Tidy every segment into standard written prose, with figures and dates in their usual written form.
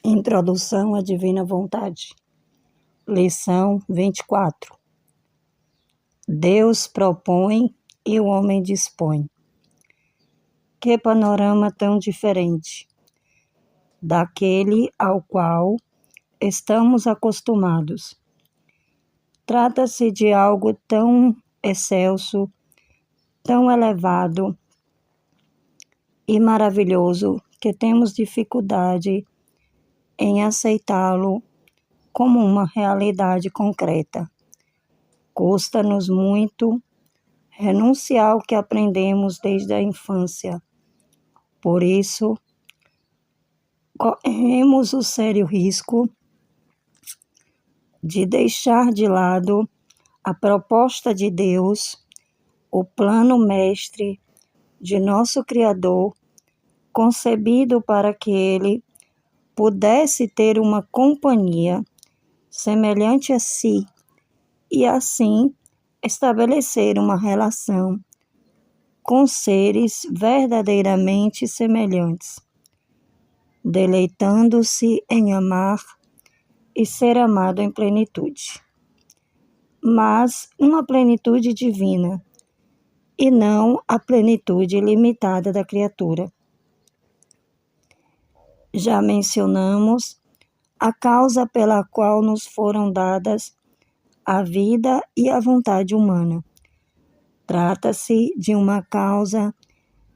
Introdução à Divina Vontade. Lição 24. Deus propõe e o homem dispõe. Que panorama tão diferente daquele ao qual estamos acostumados. Trata-se de algo tão excelso, tão elevado e maravilhoso que temos dificuldade em aceitá-lo como uma realidade concreta. Custa-nos muito renunciar ao que aprendemos desde a infância. Por isso, corremos o sério risco de deixar de lado a proposta de Deus, o plano mestre de nosso Criador, concebido para que Ele pudesse ter uma companhia semelhante a si e assim estabelecer uma relação com seres verdadeiramente semelhantes, deleitando-se em amar e ser amado em plenitude, mas uma plenitude divina e não a plenitude limitada da criatura. Já mencionamos a causa pela qual nos foram dadas a vida e a vontade humana. Trata-se de uma causa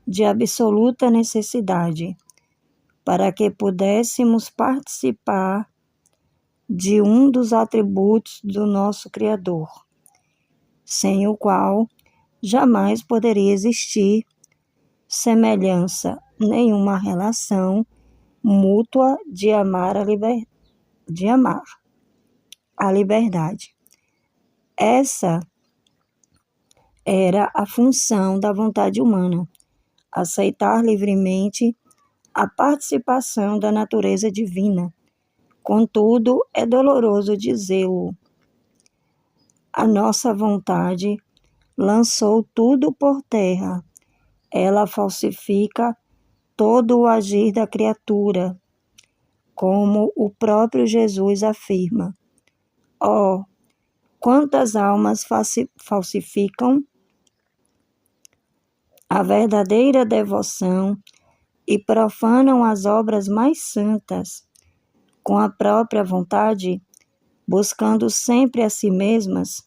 de absoluta necessidade, para que pudéssemos participar de um dos atributos do nosso Criador, sem o qual jamais poderia existir semelhança nenhuma relação mútua de amar a liberdade. Essa era a função da vontade humana, aceitar livremente a participação da natureza divina. Contudo, é doloroso dizê-lo. A nossa vontade lançou tudo por terra. Ela falsifica todo o agir da criatura, como o próprio Jesus afirma. Oh, quantas almas falsificam a verdadeira devoção e profanam as obras mais santas com a própria vontade, buscando sempre a si mesmas,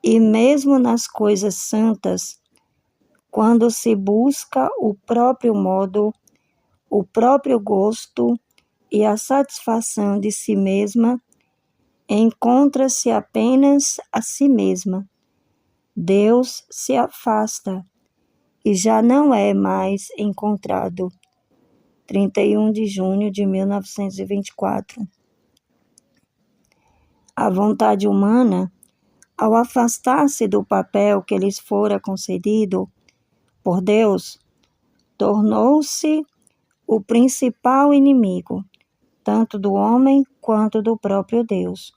e mesmo nas coisas santas, quando se busca o próprio modo, o próprio gosto e a satisfação de si mesma, encontra-se apenas a si mesma. Deus se afasta e já não é mais encontrado. 31 de junho de 1924. A vontade humana, ao afastar-se do papel que lhes fora concedido por Deus, tornou-se o principal inimigo, tanto do homem quanto do próprio Deus.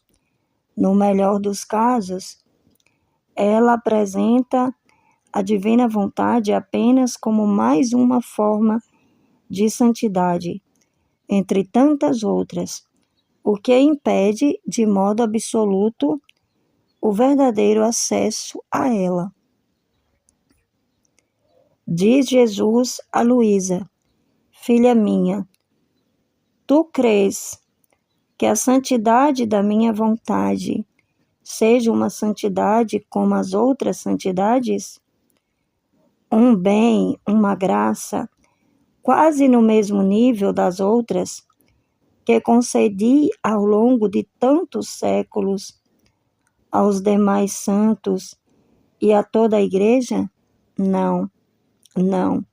No melhor dos casos, ela apresenta a divina vontade apenas como mais uma forma de santidade, entre tantas outras, o que impede de modo absoluto o verdadeiro acesso a ela. Diz Jesus a Luísa: filha minha, tu crês que a santidade da minha vontade seja uma santidade como as outras santidades? Um bem, uma graça, quase no mesmo nível das outras, que concedi ao longo de tantos séculos aos demais santos e a toda a Igreja? Não, não.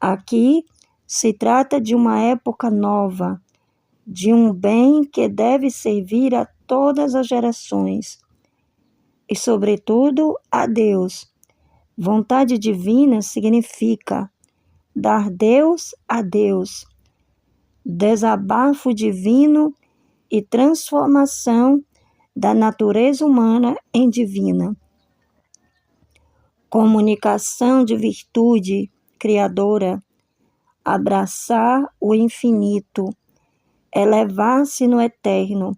Aqui se trata de uma época nova, de um bem que deve servir a todas as gerações e, sobretudo, a Deus. Vontade divina significa dar Deus a Deus, desabafo divino e transformação da natureza humana em divina. Comunicação de virtude criadora, abraçar o infinito, elevar-se no eterno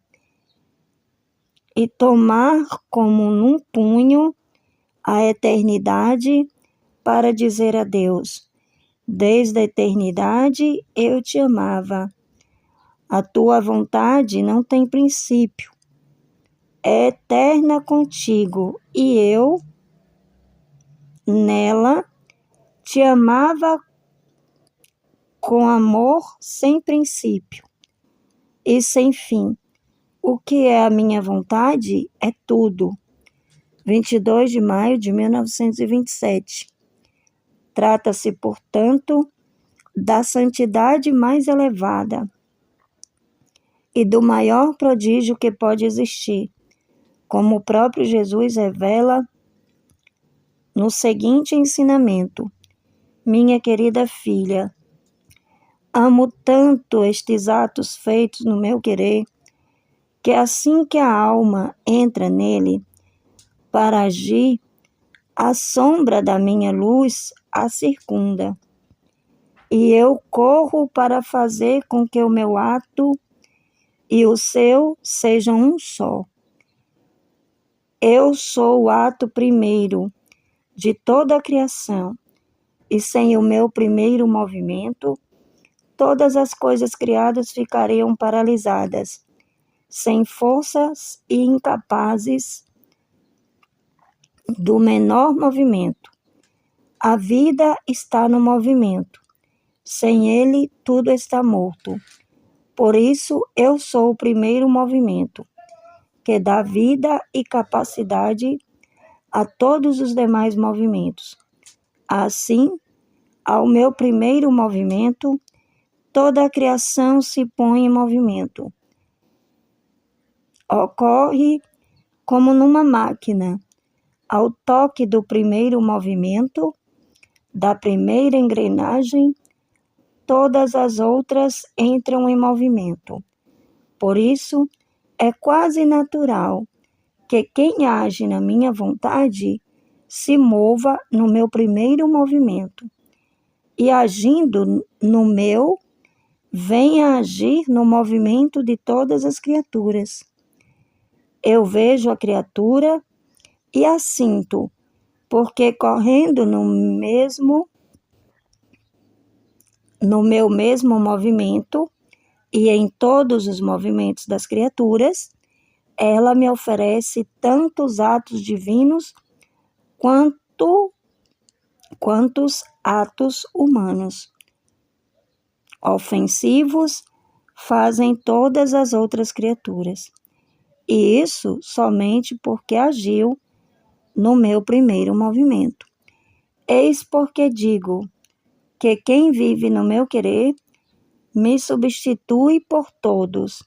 e tomar como num punho a eternidade para dizer a Deus: desde a eternidade eu te amava. A tua vontade não tem princípio, é eterna contigo, e eu, nela, te amava com amor sem princípio e sem fim. O que é a minha vontade é tudo. 22 de maio de 1927. Trata-se, portanto, da santidade mais elevada e do maior prodígio que pode existir, como o próprio Jesus revela no seguinte ensinamento: minha querida filha, amo tanto estes atos feitos no meu querer, que assim que a alma entra nele para agir, a sombra da minha luz a circunda, e eu corro para fazer com que o meu ato e o seu sejam um só. Eu sou o ato primeiro de toda a criação, e sem o meu primeiro movimento, todas as coisas criadas ficariam paralisadas, sem forças e incapazes do menor movimento. A vida está no movimento. Sem ele, tudo está morto. Por isso, eu sou o primeiro movimento, que dá vida e capacidade a todos os demais movimentos. Assim, ao meu primeiro movimento, toda a criação se põe em movimento. Ocorre como numa máquina. Ao toque do primeiro movimento, da primeira engrenagem, todas as outras entram em movimento. Por isso, é quase natural que quem age na minha vontade se mova no meu primeiro movimento, e agindo no meu, venha agir no movimento de todas as criaturas. Eu vejo a criatura e a sinto, porque correndo no meu mesmo movimento e em todos os movimentos das criaturas, ela me oferece tantos atos divinos quantos atos humanos. Ofensivos fazem todas as outras criaturas, e isso somente porque agiu no meu primeiro movimento. Eis porque digo que quem vive no meu querer me substitui por todos,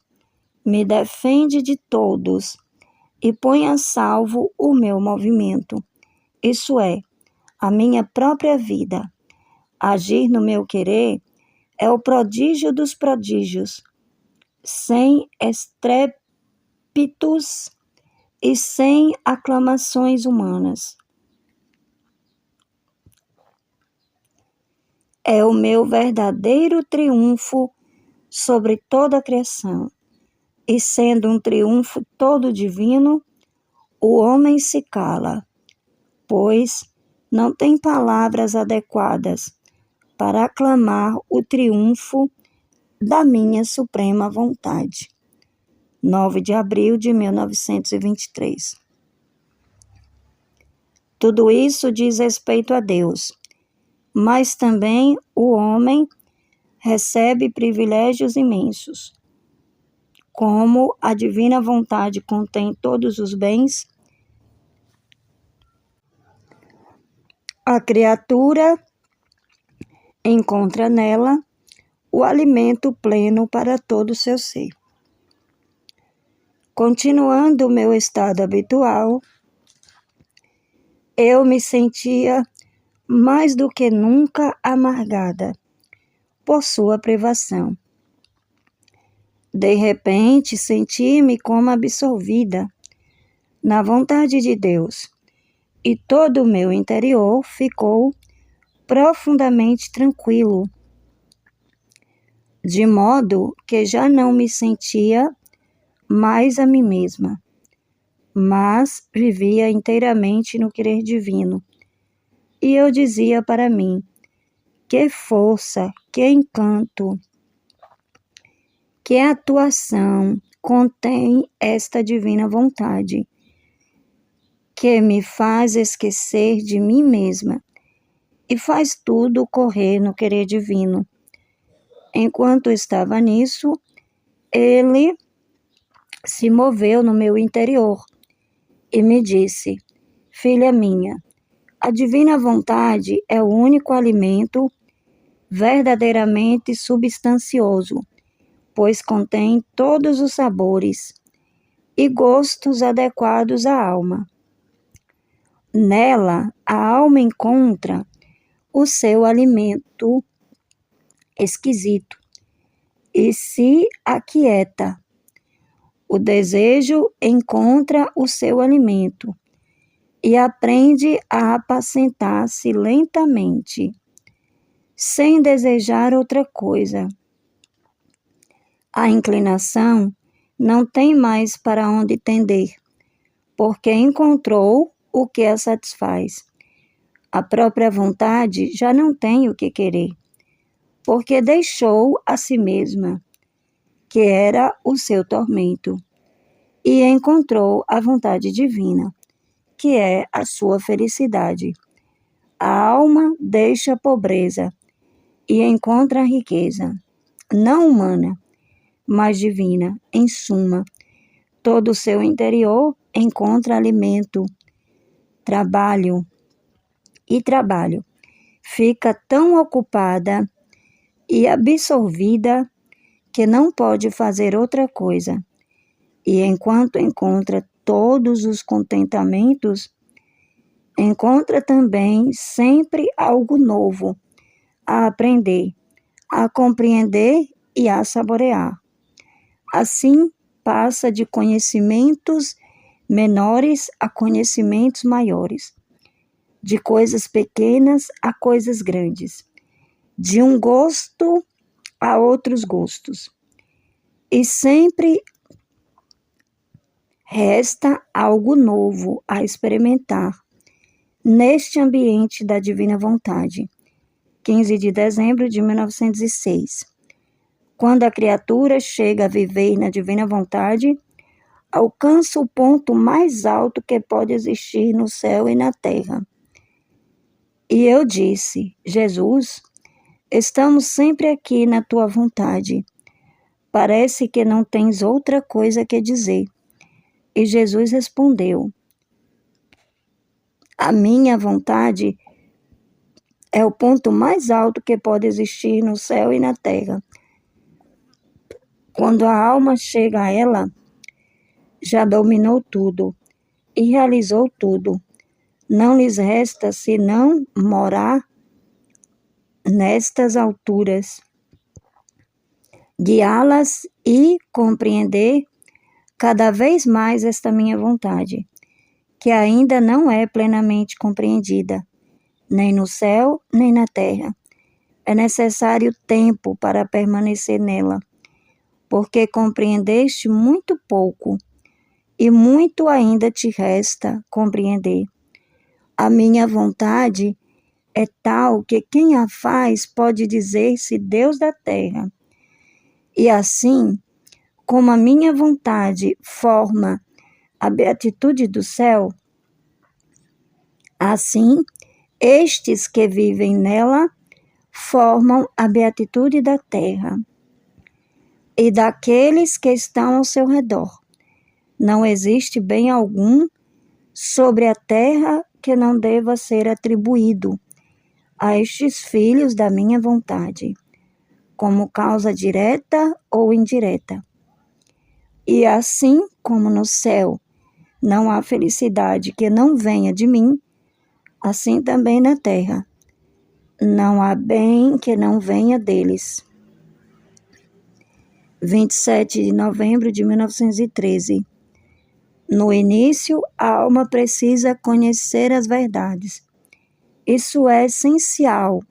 me defende de todos e põe a salvo o meu movimento, isso é, a minha própria vida. Agir no meu querer é o prodígio dos prodígios, sem estrépitos e sem aclamações humanas. É o meu verdadeiro triunfo sobre toda a criação. E sendo um triunfo todo divino, o homem se cala, pois não tem palavras adequadas para aclamar o triunfo da minha suprema vontade. 9 de abril de 1923. Tudo isso diz respeito a Deus, mas também o homem recebe privilégios imensos. Como a divina vontade contém todos os bens, a criatura encontra nela o alimento pleno para todo o seu ser. Continuando o meu estado habitual, eu me sentia mais do que nunca amargada por sua privação. De repente, senti-me como absorvida na vontade de Deus, e todo o meu interior ficou profundamente tranquilo. de modo que já não me sentia mais a mim mesma, mas vivia inteiramente no querer divino. E eu dizia para mim: que força, que encanto, que atuação contém esta divina vontade, que me faz esquecer de mim mesma e faz tudo correr no querer divino. Enquanto estava nisso, ele se moveu no meu interior e me disse: filha minha, a divina vontade é o único alimento verdadeiramente substancioso, pois contém todos os sabores e gostos adequados à alma. Nela, a alma encontra o seu alimento esquisito e se aquieta. O desejo encontra o seu alimento e aprende a apacentar-se lentamente, sem desejar outra coisa. A inclinação não tem mais para onde tender, porque encontrou o que a satisfaz. A própria vontade já não tem o que querer, porque deixou a si mesma, que era o seu tormento, e encontrou a vontade divina, que é a sua felicidade. A alma deixa a pobreza e encontra a riqueza, não humana, mas divina. Em suma, todo o seu interior encontra alimento, trabalho. Fica tão ocupada e absorvida que não pode fazer outra coisa. E enquanto encontra todos os contentamentos, encontra também sempre algo novo a aprender, a compreender e a saborear. Assim, passa de conhecimentos menores a conhecimentos maiores, de coisas pequenas a coisas grandes, de um gosto a outros gostos. E sempre resta algo novo a experimentar neste ambiente da divina vontade. 15 de dezembro de 1906. Quando a criatura chega a viver na divina vontade, alcança o ponto mais alto que pode existir no céu e na terra. E eu disse: Jesus, estamos sempre aqui na tua vontade. Parece que não tens outra coisa que dizer. E Jesus respondeu: a minha vontade é o ponto mais alto que pode existir no céu e na terra. Quando a alma chega a ela, já dominou tudo e realizou tudo. Não lhes resta senão morar nestas alturas, guiá-las e compreender cada vez mais esta minha vontade, que ainda não é plenamente compreendida, nem no céu, nem na terra. É necessário tempo para permanecer nela, porque compreendeste muito pouco, e muito ainda te resta compreender. A minha vontade é tal que quem a faz pode dizer-se Deus da terra. E assim, como a minha vontade forma a beatitude do céu, assim, estes que vivem nela formam a beatitude da terra e daqueles que estão ao seu redor. Não existe bem algum sobre a terra que não deva ser atribuído a estes filhos da minha vontade, como causa direta ou indireta. E assim como no céu não há felicidade que não venha de mim, assim também na terra não há bem que não venha deles. 27 de novembro de 1913. No início, a alma precisa conhecer as verdades. Isso é essencial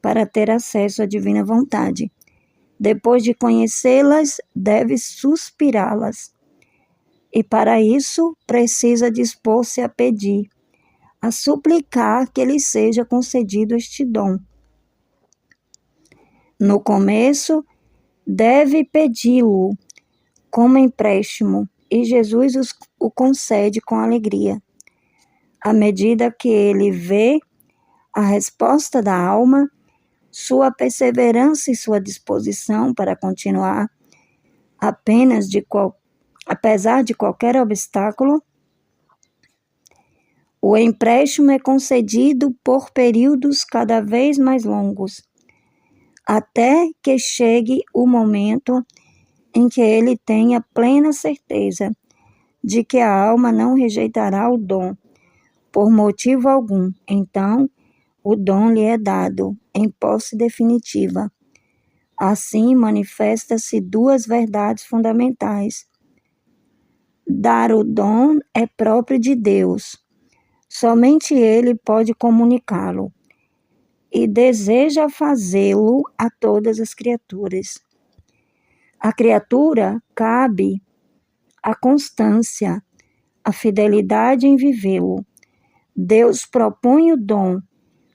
para ter acesso à divina vontade. Depois de conhecê-las, deve suspirá-las. E para isso, precisa dispor-se a pedir, a suplicar que lhe seja concedido este dom. No começo, deve pedi-lo como empréstimo, e Jesus o concede com alegria. À medida que ele vê a resposta da alma, sua perseverança e sua disposição para continuar, apesar de qualquer obstáculo, o empréstimo é concedido por períodos cada vez mais longos, até que chegue o momento em que ele tenha plena certeza de que a alma não rejeitará o dom, por motivo algum. Então, o dom lhe é dado em posse definitiva. Assim, manifesta-se duas verdades fundamentais. Dar o dom é próprio de Deus. Somente Ele pode comunicá-lo e deseja fazê-lo a todas as criaturas. A criatura cabe a constância, a fidelidade em vivê-lo. Deus propõe o dom,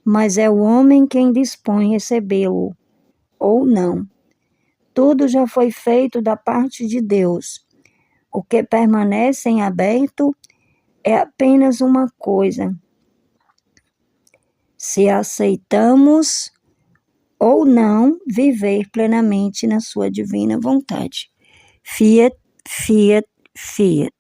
mas é o homem quem dispõe recebê-lo, ou não. Tudo já foi feito da parte de Deus. O que permanece em aberto é apenas uma coisa: se aceitamos ou não viver plenamente na sua divina vontade. Fiat, fiat, fiat.